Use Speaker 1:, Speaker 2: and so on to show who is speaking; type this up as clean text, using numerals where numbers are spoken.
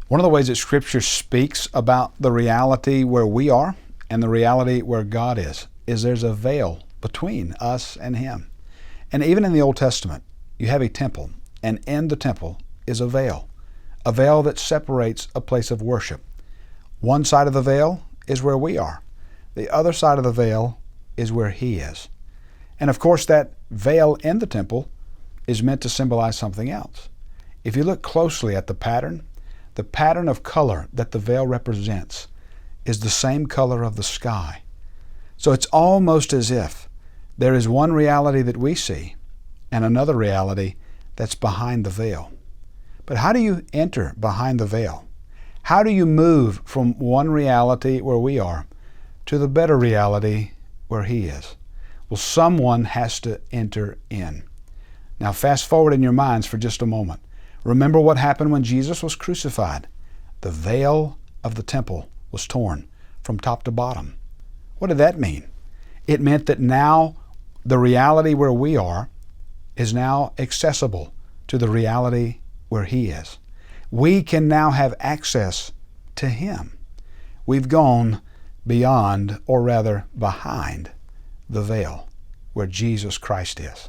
Speaker 1: One of the ways that Scripture speaks about the reality where we are and the reality where God is there's a veil between us and Him. And even in the Old Testament, you have a temple, and in the temple is a veil that separates a place of worship. One side of the veil is where we are. The other side of the veil is where He is. And of course, that veil in the temple is meant to symbolize something else. If you look closely at the pattern of color that the veil represents is the same color of the sky. So it's almost as if there is one reality that we see and another reality that's behind the veil. But how do you enter behind the veil? How do you move from one reality where we are to the better reality where He is? Well, someone has to enter in. Now fast forward in your minds for just a moment. Remember what happened when Jesus was crucified. The veil of the temple was torn from top to bottom. What did that mean? It meant that now the reality where we are is now accessible to the reality where He is. We can now have access to Him. We've gone beyond, or rather behind, the veil where Jesus Christ is.